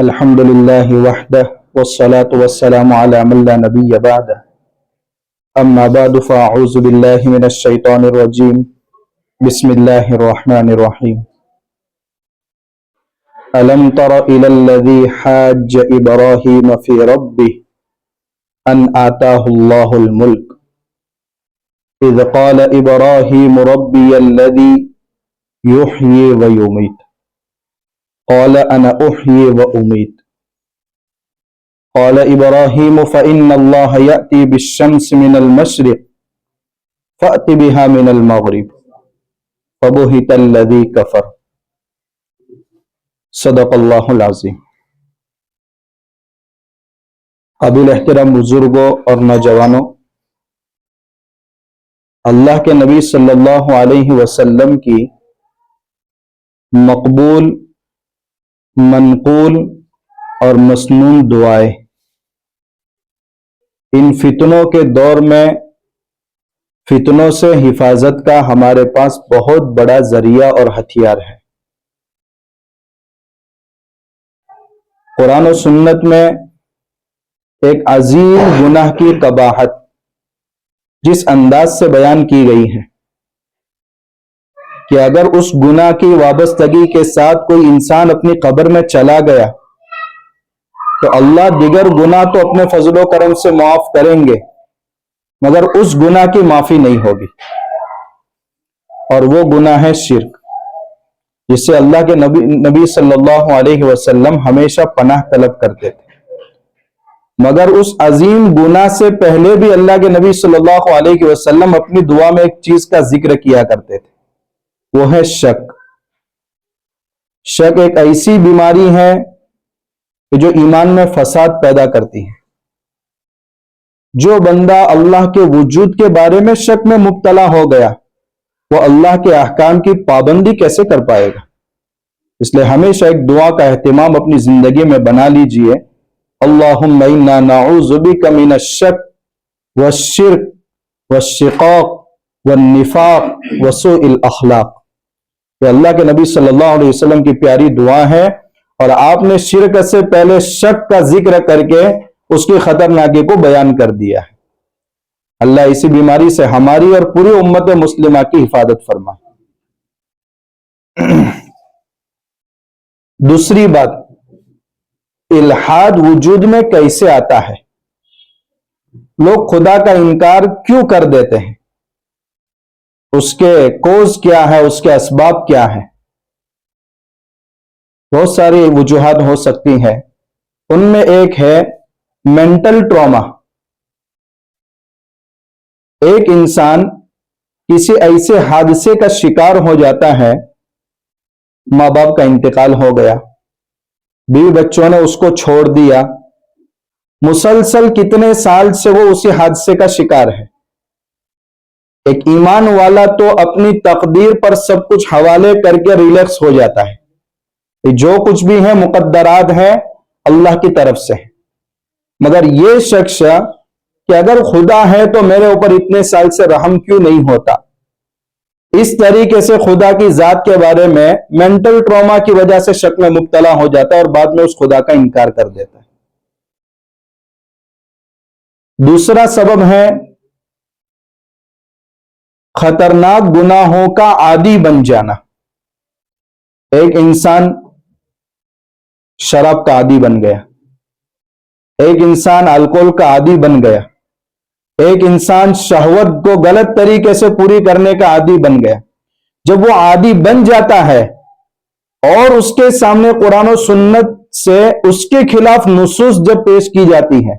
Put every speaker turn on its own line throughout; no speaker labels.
الحمد لله وحده والصلاة والسلام على من لا نبي بعده أما بعد فأعوذ بالله من الشيطان الرجيم بسم الله الرحمن الرحيم ألم تر إلى الذي حاج إبراهيم في ربه أن آتاه الله الملك إذ قال إبراهيم ربي الذي يحيي ويميت قال أنا أحيي وأميت قال إبراهيم فإن الله يأتي بالشمس من المشرق فأت بها من المغرب فبهت الذي كفر صدق اللہ العظیم۔ قابل احترام بزرگوں اور نوجوانوں، اللہ کے نبی صلی اللہ علیہ وسلم کی مقبول، منقول اور مسنون دعائیں ان فتنوں کے دور میں فتنوں سے حفاظت کا ہمارے پاس بہت بڑا ذریعہ اور ہتھیار ہے۔ قرآن و سنت میں ایک عظیم گناہ کی قباحت جس انداز سے بیان کی گئی ہے کہ اگر اس گناہ کی وابستگی کے ساتھ کوئی انسان اپنی قبر میں چلا گیا تو اللہ دیگر گناہ تو اپنے فضل و کرم سے معاف کریں گے، مگر اس گناہ کی معافی نہیں ہوگی، اور وہ گناہ ہے شرک، جس سے اللہ کے نبی صلی اللہ علیہ وسلم ہمیشہ پناہ طلب کرتے تھے۔ مگر اس عظیم گناہ سے پہلے بھی اللہ کے نبی صلی اللہ علیہ وسلم اپنی دعا میں ایک چیز کا ذکر کیا کرتے تھے، وہ ہے شک۔ شک ایک ایسی بیماری ہے کہ جو ایمان میں فساد پیدا کرتی ہے۔ جو بندہ اللہ کے وجود کے بارے میں شک میں مبتلا ہو گیا، وہ اللہ کے احکام کی پابندی کیسے کر پائے گا؟ اس لیے ہمیشہ ایک دعا کا اہتمام اپنی زندگی میں بنا لیجئے، اللہم انا نعوذ بک من الشک والشرک والشقاق والنفاق وسوء الاخلاق۔ یہ اللہ کے نبی صلی اللہ علیہ وسلم کی پیاری دعا ہے، اور آپ نے شرک سے پہلے شک کا ذکر کر کے اس کی خطرناکی کو بیان کر دیا ہے۔ اللہ اسی بیماری سے ہماری اور پوری امت مسلمہ کی حفاظت فرمائے۔ دوسری بات، الحاد وجود میں کیسے آتا ہے؟ لوگ خدا کا انکار کیوں کر دیتے ہیں؟ اس کے کوز کیا ہے؟ اس کے اسباب کیا ہیں؟ بہت ساری وجوہات ہو سکتی ہیں، ان میں ایک ہے مینٹل ٹراما۔ ایک انسان کسی ایسے حادثے کا شکار ہو جاتا ہے، ماں باپ کا انتقال ہو گیا، بیوی بچوں نے اس کو چھوڑ دیا، مسلسل کتنے سال سے وہ اسی حادثے کا شکار ہے۔ ایک ایمان والا تو اپنی تقدیر پر سب کچھ حوالے کر کے ریلیکس ہو جاتا ہے کہ جو کچھ بھی ہے مقدرات ہے اللہ کی طرف سے، مگر یہ شخص کہ اگر خدا ہے تو میرے اوپر اتنے سال سے رحم کیوں نہیں ہوتا، اس طریقے سے خدا کی ذات کے بارے میں مینٹل ٹراما کی وجہ سے شک میں مبتلا ہو جاتا ہے اور بعد میں اس خدا کا انکار کر دیتا ہے۔ دوسرا سبب ہے خطرناک گناہوں کا عادی بن جانا۔ ایک انسان شراب کا عادی بن گیا، ایک انسان الکوہل کا عادی بن گیا، ایک انسان شہوت کو غلط طریقے سے پوری کرنے کا عادی بن گیا۔ جب وہ عادی بن جاتا ہے اور اس کے سامنے قرآن و سنت سے اس کے خلاف نصوص جب پیش کی جاتی ہے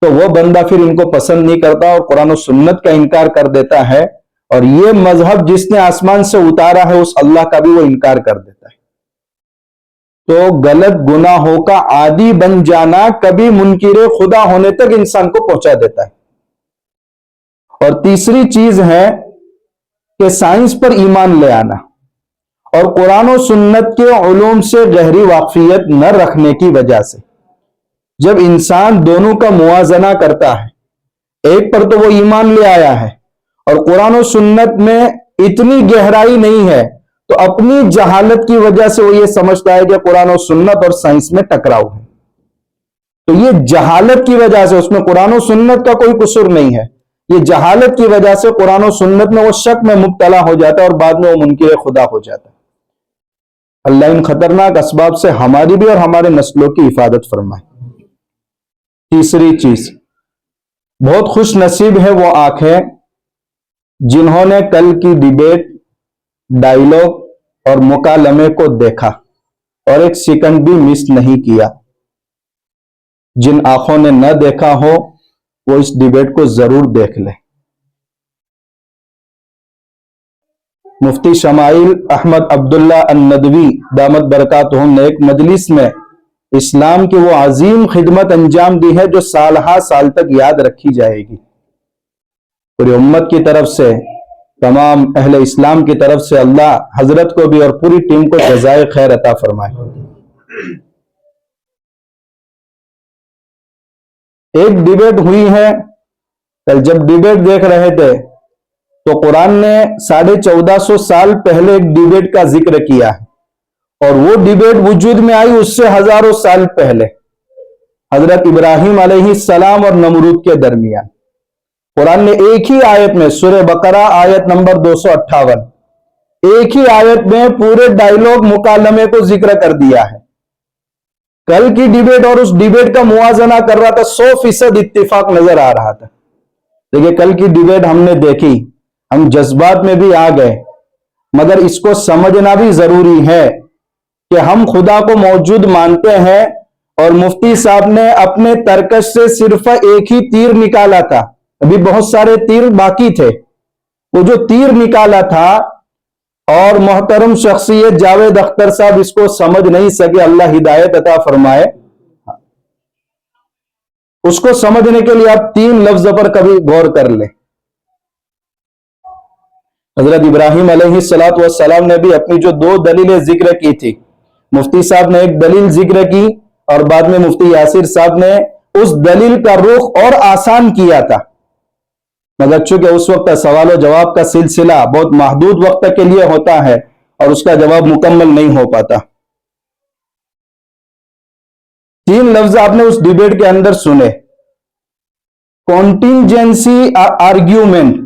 تو وہ بندہ پھر ان کو پسند نہیں کرتا اور قرآن و سنت کا انکار کر دیتا ہے، اور یہ مذہب جس نے آسمان سے اتارا ہے اس اللہ کا بھی وہ انکار کر دیتا ہے۔ تو غلط گناہوں کا عادی بن جانا کبھی منکر خدا ہونے تک انسان کو پہنچا دیتا ہے۔ اور تیسری چیز ہے کہ سائنس پر ایمان لے آنا اور قرآن و سنت کے علوم سے گہری واقفیت نہ رکھنے کی وجہ سے جب انسان دونوں کا موازنہ کرتا ہے، ایک پر تو وہ ایمان لے آیا ہے اور قرآن و سنت میں اتنی گہرائی نہیں ہے تو اپنی جہالت کی وجہ سے وہ یہ سمجھتا ہے کہ قرآن و سنت اور سائنس میں ٹکراؤ ہے. تو یہ جہالت کی وجہ سے، اس میں قرآن و سنت کا کوئی قصور نہیں ہے، یہ جہالت کی وجہ سے قرآن و سنت میں وہ شک میں مبتلا ہو جاتا ہے اور بعد میں وہ منکر خدا ہو جاتا ہے. اللہ ان خطرناک اسباب سے ہماری بھی اور ہمارے نسلوں کی حفاظت فرمائے. تیسری چیز، بہت خوش نصیب ہے وہ آنکھیں جنہوں نے کل کی ڈیبیٹ، ڈائیلاگ اور مکالمے کو دیکھا اور ایک سیکنڈ بھی مس نہیں کیا. جن آنکھوں نے نہ دیکھا ہو وہ اس ڈیبیٹ کو ضرور دیکھ لیں. مفتی شمائل احمد عبداللہ الندوی دامت برکاتہم نے ایک مجلس میں اسلام کی وہ عظیم خدمت انجام دی ہے جو سال ہا سال تک یاد رکھی جائے گی. پوری امت کی طرف سے، تمام اہل اسلام کی طرف سے اللہ حضرت کو بھی اور پوری ٹیم کو جزائے خیر عطا فرمائے. ایک ڈیبیٹ ہوئی ہے، کل جب ڈیبیٹ دیکھ رہے تھے تو قرآن نے 1450 سال پہلے ایک ڈیبیٹ کا ذکر کیا ہے، اور وہ ڈیبیٹ وجود میں آئی اس سے ہزاروں سال پہلے، حضرت ابراہیم علیہ السلام اور نمرود کے درمیان. قرآن نے ایک ہی آیت میں، سورہ بقرہ آیت نمبر 258، ایک ہی آیت میں پورے ڈائیلاگ مکالمے کو ذکر کر دیا ہے. کل کی ڈیبیٹ اور اس ڈیبیٹ کا موازنہ کر رہا تھا، 100% اتفاق نظر آ رہا تھا. دیکھیں کل کی ڈیبیٹ ہم نے دیکھی، ہم جذبات میں بھی آ گئے، مگر اس کو سمجھنا بھی ضروری ہے کہ ہم خدا کو موجود مانتے ہیں، اور مفتی صاحب نے اپنے ترکش سے صرف ایک ہی تیر نکالا تھا، ابھی بہت سارے تیر باقی تھے. وہ جو تیر نکالا تھا، اور محترم شخصیت جاوید اختر صاحب اس کو سمجھ نہیں سکے، اللہ ہدایت عطا فرمائے. اس کو سمجھنے کے لیے آپ 3 لفظ پر کبھی غور کر لیں. حضرت ابراہیم علیہ السلام نے بھی اپنی جو 2 دلیلیں ذکر کی تھی، مفتی صاحب نے ایک دلیل ذکر کی اور بعد میں مفتی یاسر صاحب نے اس دلیل کا رخ اور آسان کیا تھا، مگر چونکہ اس وقت سوال و جواب کا سلسلہ بہت محدود وقت کے لیے ہوتا ہے اور اس کا جواب مکمل نہیں ہو پاتا. 3 لفظ آپ نے اس ڈیبیٹ کے اندر سنے: کانٹینجنسی آرگیومنٹ،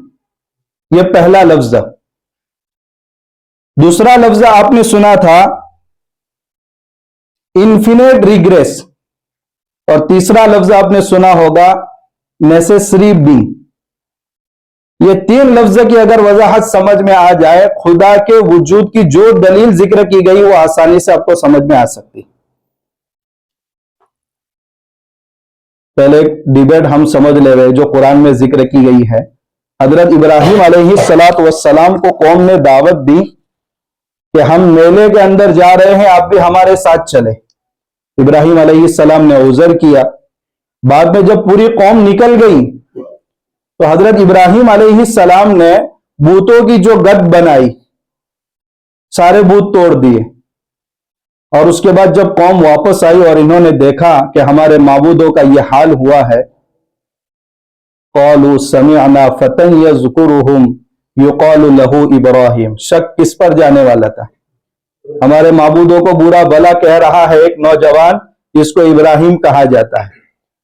یہ پہلا لفظ. دوسرا لفظ آپ نے سنا تھا انفینٹ ریگریس، اور تیسرا لفظ آپ نے سنا ہوگا نیسیسری بینگ. یہ 3 لفظ کی اگر وضاحت سمجھ میں آ جائے، خدا کے وجود کی جو دلیل ذکر کی گئی وہ آسانی سے آپ کو سمجھ میں آ سکتی. پہلے ڈیبیٹ ہم سمجھ لے رہے جو قرآن میں ذکر کی گئی ہے. حضرت ابراہیم علیہ السلام کو قوم نے دعوت دی کہ ہم میلے کے اندر جا رہے ہیں، آپ بھی ہمارے ساتھ چلے. ابراہیم علیہ السلام نے عذر کیا. بعد میں جب پوری قوم نکل گئی تو حضرت ابراہیم علیہ السلام نے بتوں کی جو گد بنائی، سارے بت توڑ دیے. اور اس کے بعد جب قوم واپس آئی اور انہوں نے دیکھا کہ ہمارے معبودوں کا یہ حال ہوا ہے، قالوا سمعنا فتى يذكرهم يقال له ابراہیم. شک کس پر جانے والا تھا؟ ہمارے معبودوں کو برا بھلا کہہ رہا ہے ایک نوجوان جس کو ابراہیم کہا جاتا ہے.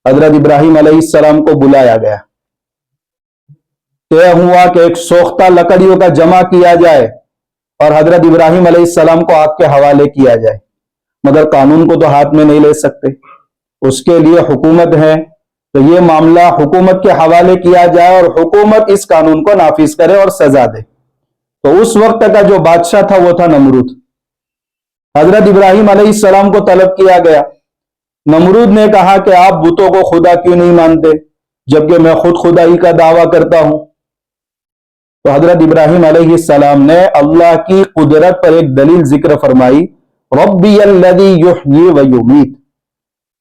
حضرت ابراہیم علیہ السلام کو بلایا گیا، طے ہوا کہ ایک سوختہ لکڑیوں کا جمع کیا جائے اور حضرت ابراہیم علیہ السلام کو آگ کے حوالے کیا جائے. مگر قانون کو تو ہاتھ میں نہیں لے سکتے، اس کے لیے حکومت ہے، تو یہ معاملہ حکومت کے حوالے کیا جائے اور حکومت اس قانون کو نافذ کرے اور سزا دے. تو اس وقت کا جو بادشاہ تھا وہ تھا نمرود. حضرت ابراہیم علیہ السلام کو طلب کیا گیا. نمرود نے کہا کہ آپ بتوں کو خدا کیوں نہیں مانتے جبکہ میں خود خدائی کا دعویٰ کرتا ہوں؟ تو حضرت ابراہیم علیہ السلام نے اللہ کی قدرت پر ایک دلیل ذکر فرمائی: ربی الذی یحیی و یمیت.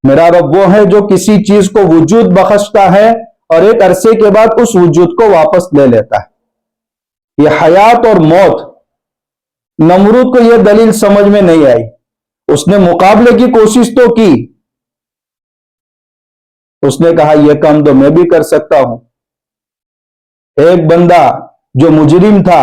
میرا رب وہ ہے جو کسی چیز کو وجود بخشتا ہے اور ایک عرصے کے بعد اس وجود کو واپس لے لیتا ہے. یہ حیات اور موت، نمرود کو یہ دلیل سمجھ میں نہیں آئی. اس نے مقابلے کی کوشش تو کی، اس نے کہا یہ کام تو میں بھی کر سکتا ہوں. ایک بندہ جو مجرم تھا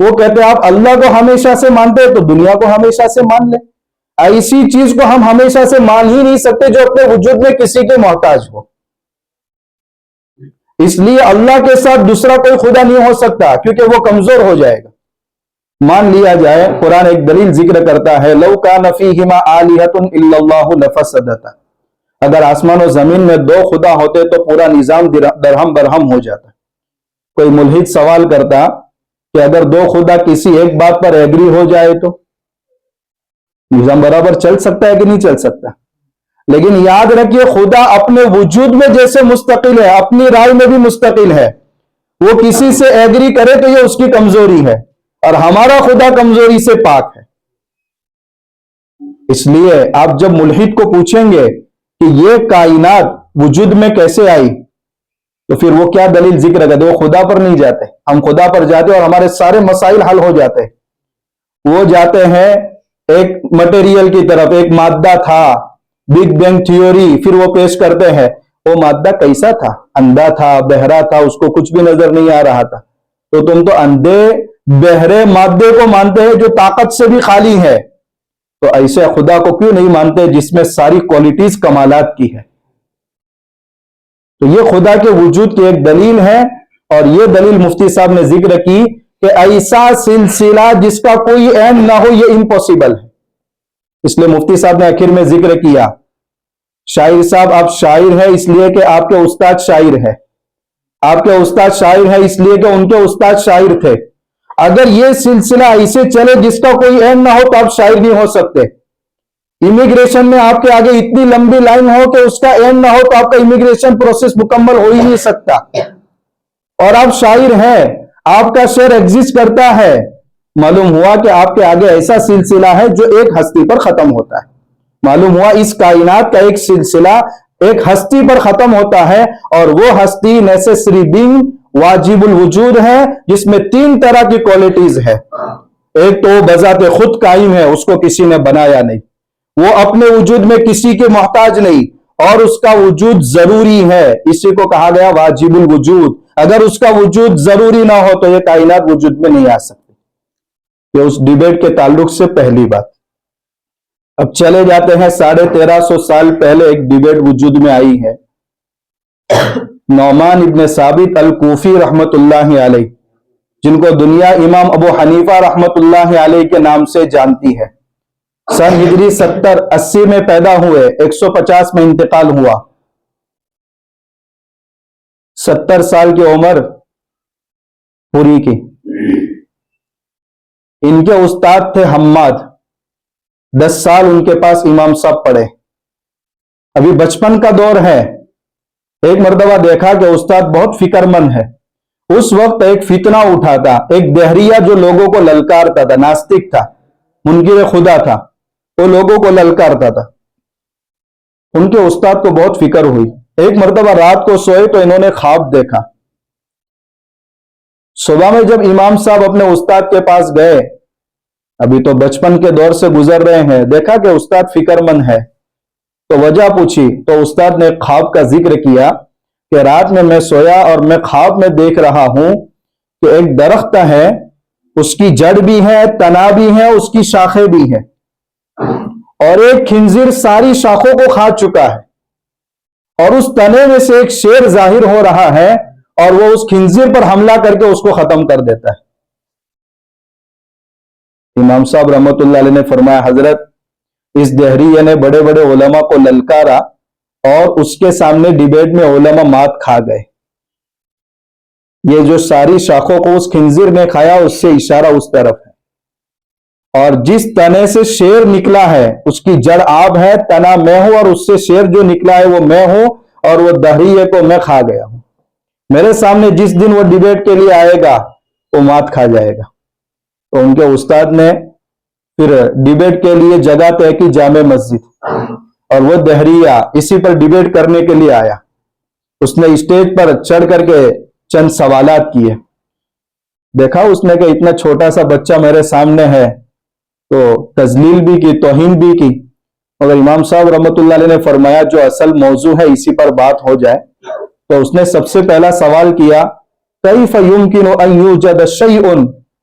وہ کہتے ہیں آپ اللہ کو ہمیشہ سے مانتے ہیں تو دنیا کو ہمیشہ سے مان لیں. ایسی چیز کو ہم ہمیشہ سے مان ہی نہیں سکتے جو اپنے وجود میں کسی کے محتاج ہو. اس لیے اللہ کے ساتھ دوسرا کوئی خدا نہیں ہو سکتا کیونکہ وہ کمزور ہو جائے گا. مان لیا جائے, قرآن ایک دلیل ذکر کرتا ہے, لو کان فیہما آلہۃ الا اللہ لفسدتا, اگر آسمان و زمین میں دو خدا ہوتے تو پورا نظام درہم برہم ہو جاتا. کوئی ملحد سوال کرتا کہ اگر دو خدا کسی ایک بات پر ایگری ہو جائے تو نظام برابر چل سکتا ہے کہ نہیں چل سکتا؟ لیکن یاد رکھیے خدا اپنے وجود میں جیسے مستقل ہے, اپنی رائے میں بھی مستقل ہے. وہ کسی سے ایگری کرے تو یہ اس کی کمزوری ہے, اور ہمارا خدا کمزوری سے پاک ہے. اس لیے آپ جب ملحد کو پوچھیں گے کہ یہ کائنات وجود میں کیسے آئی, تو پھر وہ کیا دلیل ذکر کرتے؟ وہ خدا پر نہیں جاتے, ہم خدا پر جاتے اور ہمارے سارے مسائل حل ہو جاتے. وہ جاتے ہیں ایک مٹیریل کی طرف, ایک مادہ تھا, بگ بینگ تھیوری, پھر وہ پیش کرتے ہیں وہ مادہ کیسا تھا, اندھا تھا, بہرا تھا, اس کو کچھ بھی نظر نہیں آ رہا تھا. تو تم تو اندھے بہرے مادے کو مانتے ہیں جو طاقت سے بھی خالی ہے, تو ایسے خدا کو کیوں نہیں مانتے جس میں ساری کوالٹیز کمالات کی ہے؟ تو یہ خدا کے وجود کی ایک دلیل ہے, اور یہ دلیل مفتی صاحب نے ذکر کی کہ ایسا سلسلہ جس کا کوئی اینڈ نہ ہو یہ امپاسبل ہے. اس لیے مفتی صاحب نے آخر میں ذکر کیا, شاعر صاحب آپ شاعر ہیں اس لیے کہ آپ کے استاد شاعر ہے, آپ کے استاد شاعر ہے اس لیے کہ ان کے استاد شاعر تھے. اگر یہ سلسلہ ایسے چلے جس کا کوئی اینڈ نہ ہو تو آپ شاعر نہیں ہو سکتے. امیگریشن میں آپ کے آگے اتنی لمبی لائن ہو کہ اس کا اینڈ نہ ہو تو آپ کا امیگریشن پروسیس مکمل ہو ہی نہیں سکتا. اور آپ شاعر ہیں, آپ کا شعر ایگزسٹ کرتا ہے. معلوم ہوا کہ آپ کے آگے ایسا سلسلہ ہے جو ایک ہستی پر ختم ہوتا ہے. معلوم ہوا اس کائنات کا ایک سلسلہ ایک ہستی پر ختم ہوتا ہے, اور وہ ہستی نیسیسری بینگ, واجب الوجود ہے, جس میں 3 طرح کی کوالٹیز ہے. ایک تو وہ بذات خود قائم ہے, اس کو کسی نے بنایا نہیں, وہ اپنے وجود میں کسی کے محتاج نہیں, اور اس کا وجود ضروری ہے, اسی کو کہا گیا واجب الوجود. اگر اس کا وجود ضروری نہ ہو تو یہ کائنات وجود میں نہیں آ سکتی. یہ اس ڈیبیٹ کے تعلق سے پہلی بات. اب چلے جاتے ہیں 1350 سال پہلے ایک ڈیبیٹ وجود میں آئی ہے. نعمان ابن ثابت الکوفی رحمت اللہ علیہ, جن کو دنیا امام ابو حنیفہ رحمت اللہ علیہ کے نام سے جانتی ہے, سن ہجری 70-80 میں پیدا ہوئے, 150 میں انتقال ہوا. 70 سال کی عمر پوری کی. ان کے استاد تھے حماد, 10 سال ان کے پاس امام صاحب پڑھے. ابھی بچپن کا دور ہے. ایک مرتبہ دیکھا کہ استاد بہت فکر مند ہے. اس وقت ایک فتنہ اٹھا تھا, ایک دہریہ جو لوگوں کو للکارتا تھا, ناستک تھا, منکر خدا تھا, وہ لوگوں کو للکارتا تھا. ان کے استاد کو بہت فکر ہوئی. ایک مرتبہ رات کو سوئے تو انہوں نے خواب دیکھا. صبح میں جب امام صاحب اپنے استاد کے پاس گئے, ابھی تو بچپن کے دور سے گزر رہے ہیں, دیکھا کہ استاد فکر مند ہے, تو وجہ پوچھی تو استاد نے خواب کا ذکر کیا کہ رات میں سویا اور میں خواب میں دیکھ رہا ہوں کہ ایک درخت ہے, اس کی جڑ بھی ہے, تنا بھی ہے, اس کی شاخیں بھی ہیں, اور ایک خنزیر ساری شاخوں کو کھا چکا ہے, اور اس تنے میں سے ایک شیر ظاہر ہو رہا ہے, اور وہ اس خنزیر پر حملہ کر کے اس کو ختم کر دیتا ہے. امام صاحب رحمت اللہ علیہ نے فرمایا, حضرت اس دہریے نے بڑے بڑے علماء کو للکارا, اور اس کے سامنے ڈیبیٹ میں علماء مات کھا گئے. یہ جو ساری شاخوں کو اس خنزیر نے کھایا, اس سے اشارہ اس طرف ہے. اور جس تنے سے شیر نکلا ہے اس کی جڑ آپ ہے, تنا میں ہوں, اور اس سے شیر جو نکلا ہے وہ میں ہوں, اور وہ دہریے کو میں کھا گیا ہوں. میرے سامنے جس دن وہ ڈیبیٹ کے لیے آئے گا وہ مات کھا جائے گا. تو ان کے استاد نے پھر ڈیبیٹ کے لیے جگہ طے کی جامع مسجد, اور وہ دہریہ اسی پر ڈیبیٹ کرنے کے لیے آیا. اس نے اسٹیج پر چڑھ کر کے چند سوالات کیے. دیکھا اس نے کہ اتنا چھوٹا سا بچہ میرے سامنے ہے, تو تذلیل بھی کی, توہین بھی کی. مگر امام صاحب رحمت اللہ علیہ نے فرمایا جو اصل موضوع ہے اسی پر بات ہو جائے. تو اس نے سب سے پہلا سوال کیا, کیف یمکن ان یوجد شیء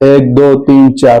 1 2 3 4,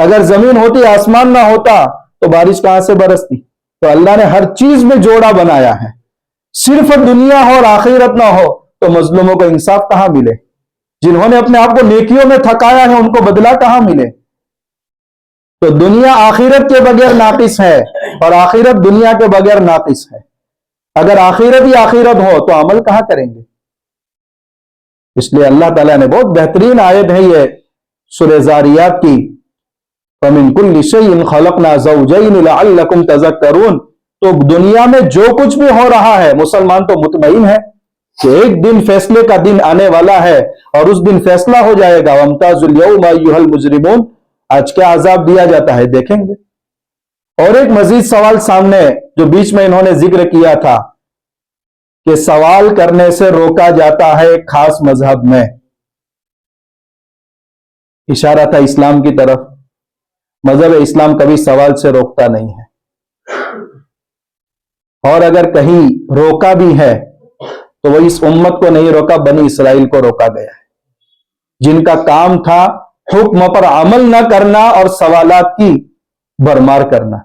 اگر زمین ہوتی آسمان نہ ہوتا تو بارش کہاں سے برستی؟ تو اللہ نے ہر چیز میں جوڑا بنایا ہے. صرف دنیا ہو اور آخرت نہ ہو تو مظلوموں کو انصاف کہاں ملے؟ جنہوں نے اپنے آپ کو نیکیوں میں تھکایا ہے ان کو بدلہ کہاں ملے؟ تو دنیا آخرت کے بغیر ناقص ہے اور آخرت دنیا کے بغیر ناقص ہے. اگر آخرت ہی آخرت ہو تو عمل کہاں کریں گے؟ اس لیے اللہ تعالیٰ نے بہت بہترین آیت ہے یہ سورہ زاریات کی، فَمِن كُلِّ شَيْءٍ خَلَقْنَا زَوْجَيْنِ لَعَلَّكُمْ تَذَكَّرُونَ. تو دنیا میں جو کچھ بھی ہو رہا ہے مسلمان تو مطمئن ہے کہ ایک دن فیصلے کا دن آنے والا ہے اور اس دن فیصلہ ہو جائے گا. وَامْتَازُوا الْيَوْمَ أَيُّهَا الْمُجْرِمُونَ. آج کیا عذاب دیا جاتا ہے دیکھیں گے. اور ایک مزید سوال سامنے جو بیچ میں انہوں نے ذکر کیا تھا کہ سوال کرنے سے روکا جاتا ہے ایک خاص مذہب میں، اشارہ تھا اسلام کی طرف. مذہب اسلام کبھی سوال سے روکتا نہیں ہے، اور اگر کہیں روکا بھی ہے تو وہ اس امت کو نہیں روکا، بنی اسرائیل کو روکا گیا ہے، جن کا کام تھا حکم پر عمل نہ کرنا اور سوالات کی بھرمار کرنا.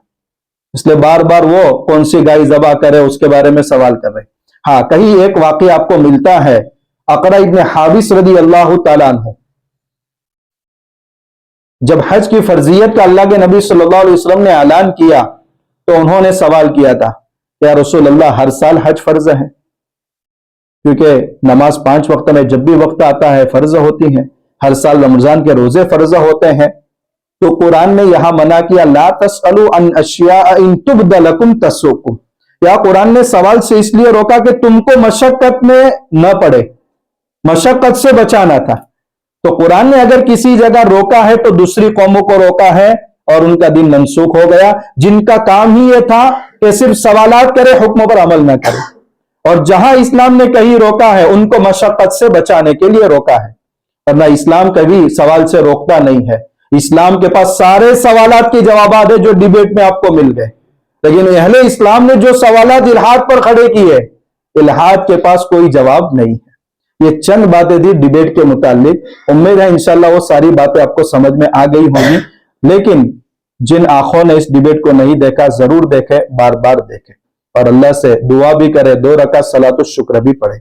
اس لیے بار بار وہ کون سی گائے ذبح کرے اس کے بارے میں سوال کر رہے. ہاں کہیں ایک واقعہ آپ کو ملتا ہے، اقرع ابن حابس رضی اللہ تعالیٰ عنہ جب حج کی فرضیت کا اللہ کے نبی صلی اللہ علیہ وسلم نے اعلان کیا تو انہوں نے سوال کیا تھا، یا رسول اللہ ہر سال حج فرض ہے؟ کیونکہ نماز 5 وقت میں جب بھی وقت آتا ہے فرض ہوتی ہیں، ہر سال رمضان کے روزے فرض ہوتے ہیں. تو قرآن نے یہاں منع کیا، لا تسألوا عن اشیاء ان تبد لکم تسؤکم. یا قرآن نے سوال سے اس لیے روکا کہ تم کو مشقت میں نہ پڑے، مشقت سے بچانا تھا. تو قرآن نے اگر کسی جگہ روکا ہے تو دوسری قوموں کو روکا ہے اور ان کا دین منسوخ ہو گیا، جن کا کام ہی یہ تھا کہ صرف سوالات کرے، حکموں پر عمل نہ کرے. اور جہاں اسلام نے کہیں روکا ہے ان کو مشقت سے بچانے کے لیے روکا ہے، ورنہ اسلام کبھی سوال سے روکتا نہیں ہے. اسلام کے پاس سارے سوالات کے جوابات ہیں جو ڈیبیٹ میں آپ کو مل گئے، لیکن اہل اسلام نے جو سوالات الحاد پر کھڑے کیے، الحاد کے پاس کوئی جواب نہیں ہے. یہ چند باتیں تھی ڈیبیٹ کے متعلق. امید ہے انشاءاللہ وہ ساری باتیں آپ کو سمجھ میں آ گئی ہوں گی، لیکن جن آنکھوں نے اس ڈیبیٹ کو نہیں دیکھا ضرور دیکھے، بار بار دیکھے، اور اللہ سے دعا بھی کرے، 2 رکعت صلاۃ الشکر بھی پڑھے.